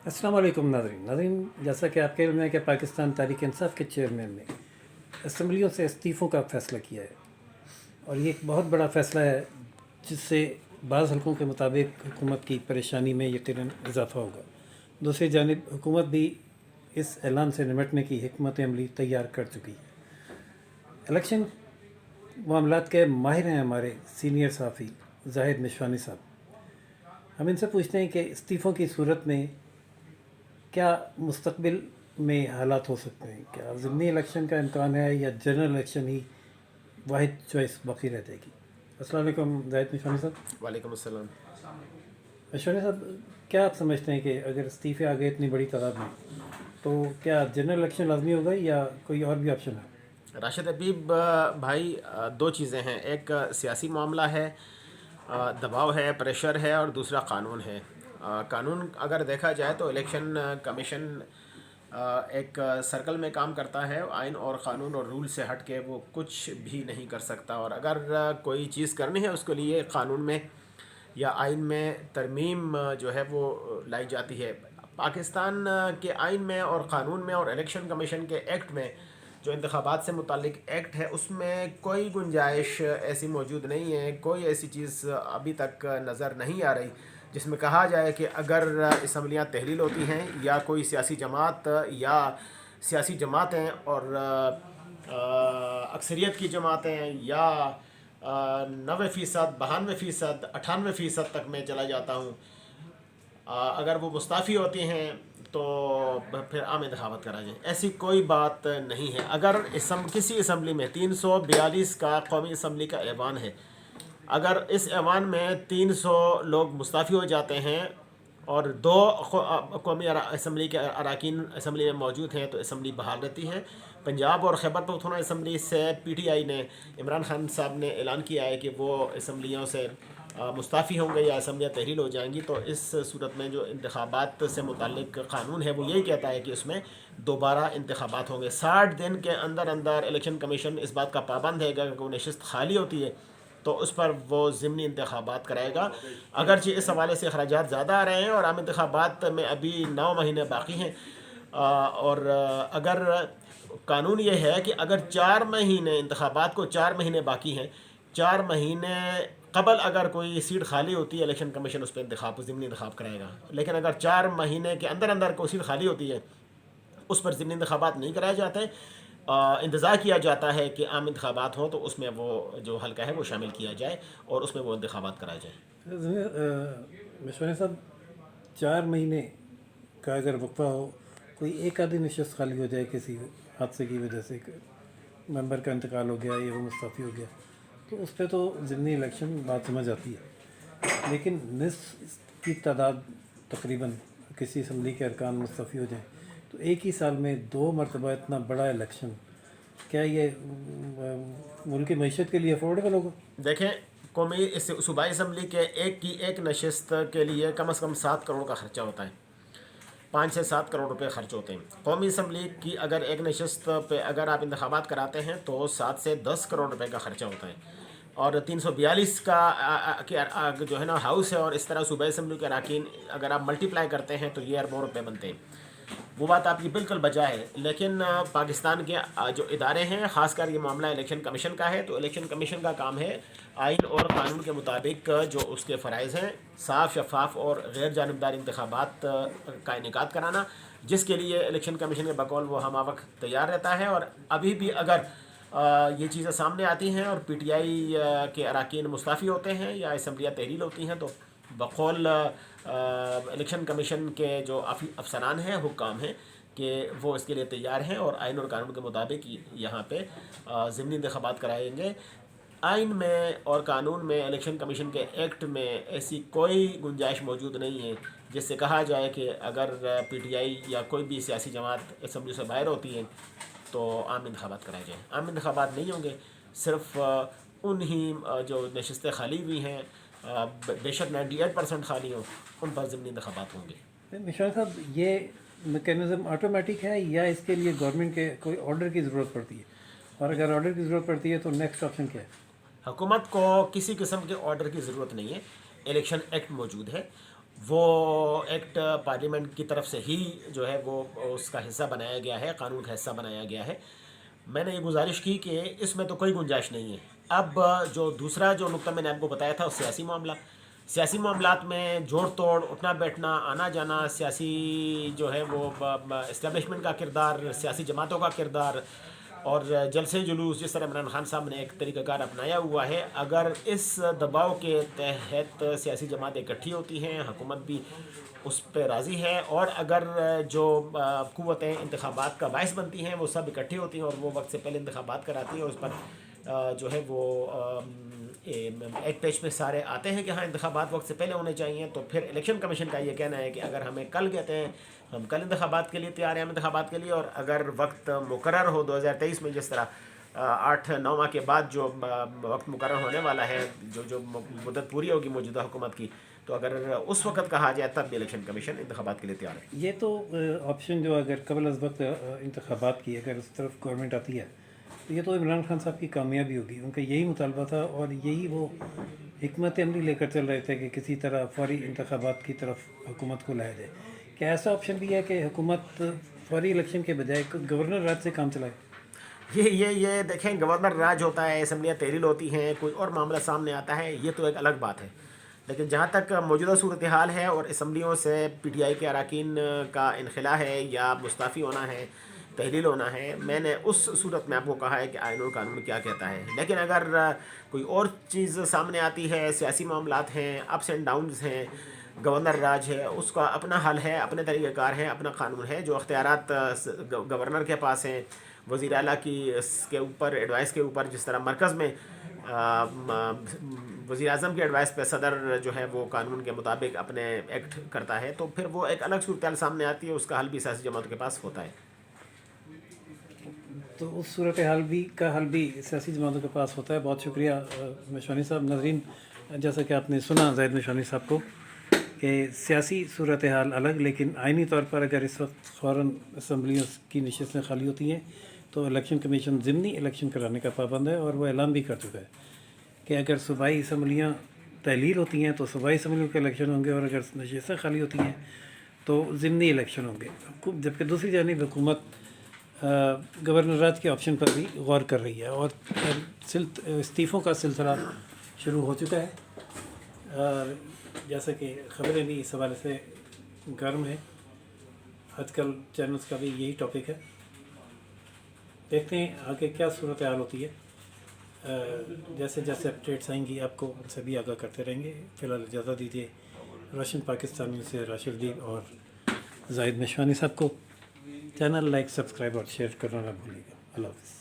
अस्सलाम वालेकुम नाज़रीन, जैसा कि आपके इल्म में कि पाकिस्तान तहरीक इंसाफ के चेयरमैन ने असम्बलियों से इस्तीफ़ों का फ़ैसला किया है और ये एक बहुत बड़ा फ़ैसला है जिससे बाज़ हलकों के मुताबिक हुकूमत की परेशानी में यकीनन इजाफ़ा होगा। दूसरी जानिब हुकूमत भी इस ऐलान से निमटने की हिकमत अमली तैयार कर चुकी है। इलेक्शन मामलात के माहिर हैं हमारे सीनियर सहाफ़ी ज़ाहिद मिशवानी साहब। हम इनसे पूछते हैं कि इस्तीफ़ों की सूरत में क्या मुस्तकबिल में हालात हो सकते हैं, क्या ज़िमनी इलेक्शन का इम्कान है या जनरल इलेक्शन ही वाहिद चॉइस बाकी रह जाएगी। अस्सलाम वालेकुम जाहिद मिशवानी साहब। वालेकुम अस्सलाम। मिशवानी साहब, क्या आप समझते हैं कि अगर इस्तीफ़े आ गए इतनी बड़ी तादाद में तो क्या जनरल इलेक्शन लाजमी होगा या कोई और भी ऑप्शन है? राशिद हबीब भाई, दो चीज़ें हैं। एक सियासी मामला है, दबाव है, प्रेशर है, और दूसरा कानून है। कानून अगर देखा जाए तो इलेक्शन कमीशन एक सर्कल में काम करता है। आइन और क़ानून और रूल से हट के वो कुछ भी नहीं कर सकता, और अगर कोई चीज़ करनी है उसके लिए क़ानून में या आइन में तरमीम जो है वो लाई जाती है। पाकिस्तान के आइन में और क़ानून में और इलेक्शन कमीशन के एक्ट में जो इंतखाबात से मुतालिक एक्ट है उसमें कोई गुंजाइश ऐसी मौजूद नहीं है। कोई ऐसी चीज़ अभी तक नज़र नहीं आ रही जिसमें कहा जाए कि अगर असम्बलियाँ तहलील होती हैं या कोई सियासी जमात या सियासी जमातें और अक्सरियत की जमातें या 90%, 92%, 98% तक मैं चला जाता हूँ, अगर वो मुस्ताफ़ी होती हैं तो फिर आम इंतखाबात करा जाए। ऐसी कोई बात नहीं है। अगर किसी असम्बली में 342 का कौमी असम्बली का ऐवान है, अगर इस ऐवान में 300 लोग मुस्ताफ़ी हो जाते हैं और दो कौमी असम्बली के अरकान असम्बली में मौजूद हैं तो असम्बली बहाल रहती है। पंजाब और खैबर पख्तूनख्वा असम्बली से PTI ने, इमरान खान साहब ने ऐलान किया है कि वो असम्बलियों से मुस्ताफ़ी होंगे या असम्बलियाँ तहलील हो जाएंगी। तो इस सूरत में जो इंतखाबात से मुतालिक क़ानून है वो यही कहता है कि उसमें दोबारा इंतखाबात होंगे। 60 दिन के अंदर अंदर इलेक्शन कमीशन इस बात का पाबंद है कि अगर कोई नशिस्त खाली होती है तो उस पर वो ज़िमनी इंतखाबात कराएगा। अगरचे इस हवाले से अखराजात ज़्यादा आ रहे हैं और आम इंतखाबात में अभी 9 महीने बाकी हैं, और अगर कानून ये है कि अगर 4 महीने इंतखाबात को 4 महीने बाकी हैं, 4 महीने कबल अगर कोई सीट खाली होती है इलेक्शन कमीशन उस पर ज़िमनी इंतखाब कराएगा। लेकिन अगर 4 महीने के अंदर अंदर कोई सीट खाली होती है उस पर ज़िमनी इंतखाबात नहीं कराए जाते। इंतज़ार किया जाता है कि आम इंतखाबात हों तो उसमें वो जो हल्का है वो शामिल किया जाए और उसमें वो इंतखाबात कराए जाए। मिशवानी साहब, 4 महीने का अगर वक्फा हो, कोई एक आधी नशस्त खाली हो जाए किसी हादसे की वजह से, मेंबर का इंतकाल हो गया या वो मुस्ताफ़ी हो गया, तो उस पर तो ज़िमनी इलेक्शन बात समझ आती है। लेकिन निस्फ की तादाद तकरीबन किसी असम्बली के अरकान मुस्तफ़ी हो जाए तो एक ही साल में 2 मरतबा इतना बड़ा इलेक्शन, क्या ये मुल्क की मईशत के लिए अफोर्डेबल होगा? देखें, कौमी सूबाई असम्बली के एक नशस्त के लिए कम से कम 7 करोड़ का खर्चा होता है। 5 से 7 करोड़ रुपए खर्च होते हैं। कौमी असम्बली की अगर एक नशस्त पे अगर आप इंतखाबात कराते हैं तो 7 से 10 करोड़ रुपए का खर्चा होता है। और 342 का जो है ना हाउस है, और इस तरह सूबाई असम्बली के अरकान अगर आप मल्टीप्लाई करते हैं तो ये अरबों रुपए बनते हैं। वो बात आपकी बिल्कुल बजा है। लेकिन पाकिस्तान के जो इदारे हैं, ख़ासकर ये मामला इलेक्शन कमीशन का है, तो इलेक्शन कमीशन का काम है आइन और क़ानून के मुताबिक जो उसके फ़राइज़ हैं, साफ़, शफ़ाफ़ और गैर जानिबदार इंतखाबात का इनेकाद कराना, जिसके लिए इलेक्शन कमीशन के बकौल वो हम वक्त तैयार रहता है। और अभी भी अगर ये चीज़ें सामने आती हैं और PTI के अरकान मुस्ताफ़ी होते हैं या असम्बलियाँ तहलील होती हैं तो बकौल इलेक्शन कमीशन के जो अफसरान हैं, हुक्काम हैं, कि वो इसके लिए तैयार हैं और आइन और कानून के मुताबिक यहाँ पे ज़िमनी इंतखाबात कराएंगे। आइन में और कानून में, इलेक्शन कमीशन के एक्ट में ऐसी कोई गुंजाइश मौजूद नहीं है जिससे कहा जाए कि अगर PTI या कोई भी सियासी जमात असम्बली से बाहर होती है तो आम इंतखाबात कराए जाए। आम इंतखाबात नहीं होंगे, सिर्फ उन्हीं जो नशस्तें खाली हुई हैं, बेशक 98% खाली हो, उन पर ज़िमनी इंतखाबात होंगे। निशान साहब, ये मैकेनिज़्म ऑटोमेटिक है या इसके लिए गवर्नमेंट के कोई ऑर्डर की ज़रूरत पड़ती है? और अगर ऑर्डर की ज़रूरत पड़ती है तो नेक्स्ट ऑप्शन क्या है? हुकूमत को किसी किस्म के ऑर्डर की ज़रूरत नहीं है। इलेक्शन एक्ट मौजूद है, وہ ایکٹ پارلیمنٹ کی طرف سے ہی جو ہے وہ اس کا حصہ بنایا گیا ہے، قانون کا حصہ بنایا گیا ہے۔ میں نے یہ گزارش کی کہ اس میں تو کوئی گنجائش نہیں ہے۔ اب جو دوسرا جو نقطہ میں نے آپ کو بتایا تھا، سیاسی معاملہ، سیاسی معاملات میں جوڑ توڑ، اٹھنا بیٹھنا، آنا جانا، سیاسی جو ہے وہ اسٹیبلشمنٹ کا کردار، سیاسی جماعتوں کا کردار اور جلسے جلوس، جس طرح عمران خان صاحب نے ایک طریقہ کار اپنایا ہوا ہے، اگر اس دباؤ کے تحت سیاسی جماعتیں اکٹھی ہوتی ہیں، حکومت بھی اس پہ راضی ہے، اور اگر جو قوتیں انتخابات کا باعث بنتی ہیں وہ سب اکٹھی ہوتی ہیں اور وہ وقت سے پہلے انتخابات کراتی ہیں، اور اس پر جو ہے وہ ایک پیج پہ سارے آتے ہیں کہ ہاں انتخابات وقت سے پہلے ہونے چاہیے، تو پھر الیکشن کمیشن کا یہ کہنا ہے کہ اگر ہمیں کل کہتے ہیں ہم کل انتخابات کے لیے تیار ہیں، ہم انتخابات کے لیے، اور اگر وقت مقرر ہو 2023 میں، جس طرح 8-9 ماہ کے بعد جو وقت مقرر ہونے والا ہے، جو مدت پوری ہوگی موجودہ حکومت کی، تو اگر اس وقت کہا جائے تب بھی الیکشن کمیشن انتخابات کے لیے تیار ہے۔ یہ تو آپشن جو اگر قبل از وقت انتخابات کی اگر اس طرف گورنمنٹ آتی ہے تو یہ تو عمران خان صاحب کی کامیابی ہوگی، ان کا یہی مطالبہ تھا اور یہی وہ حکمت عملی لے کر چل رہے تھے کہ کسی طرح فوری انتخابات کی طرف حکومت کو لایا جائے۔ کیا ایسا آپشن بھی ہے کہ حکومت فوری الیکشن کے بجائے گورنر راج سے کام چلائے؟ یہ دیکھیں، گورنر راج ہوتا ہے، اسمبلیاں تحلیل ہوتی ہیں، کوئی اور معاملہ سامنے آتا ہے، یہ تو ایک الگ بات ہے، لیکن جہاں تک موجودہ صورتحال ہے اور اسمبلیوں سے پی ٹی آئی کے اراکین کا انخلا ہے یا مستعفی ہونا ہے، تحلیل ہونا ہے، میں نے اس صورت میں آپ کو کہا ہے کہ آئین اور قانون کیا کہتا ہے، لیکن اگر کوئی اور چیز سامنے آتی ہے، سیاسی معاملات ہیں، اپس اینڈ ڈاؤنز ہیں، گورنر راج ہے، اس کا اپنا حل ہے، اپنے طریقہ کار ہے، اپنا قانون ہے، جو اختیارات گورنر کے پاس ہیں، وزیر اعلیٰ کی اس کے اوپر ایڈوائس کے اوپر، جس طرح مرکز میں وزیر اعظم کی ایڈوائس پہ صدر جو ہے وہ قانون کے مطابق اپنے ایکٹ کرتا ہے، تو پھر وہ ایک الگ صورتحال سامنے آتی ہے، اس کا حل بھی سیاسی جماعتوں کے پاس ہوتا ہے۔ تو اس صورتحال کا حل بھی سیاسی جماعتوں کے پاس ہوتا ہے۔ بہت شکریہ مشوانی صاحب۔ ناظرین، جیسا کہ آپ نے سنا زاہد مشوانی صاحب کو کہ سیاسی صورتحال الگ، لیکن آئینی طور پر اگر اس وقت فوراً اسمبلیوں کی نشستیں خالی ہوتی ہیں تو الیکشن کمیشن ضمنی الیکشن کرانے کا پابند ہے، اور وہ اعلان بھی کر چکا ہے کہ اگر صوبائی اسمبلیاں تحلیل ہوتی ہیں تو صوبائی اسمبلیوں کے الیکشن ہوں گے، اور اگر نشستیں خالی ہوتی ہیں تو ضمنی الیکشن ہوں گے، جبکہ دوسری جانب حکومت گورنر راج کے آپشن پر بھی غور کر رہی ہے، اور استعفوں کا سلسلہ شروع ہو چکا ہے، اور جیسا کہ خبریں بھی اس حوالے سے گرم ہیں، آج کل چینلز کا بھی یہی ٹاپک ہے۔ دیکھتے ہیں آگے کیا صورتحال ہوتی ہے، جیسے جیسے اپڈیٹس آئیں گی آپ کو ان سے بھی آگاہ کرتے رہیں گے۔ فی الحال اجازت دیجیے روشن پاکستانی سے راشد الدین اور زاہد مشوانی صاحب کو۔ چینل لائک، سبسکرائب اور شیئر کرنا نہ بھولیے گا۔ اللہ حافظ۔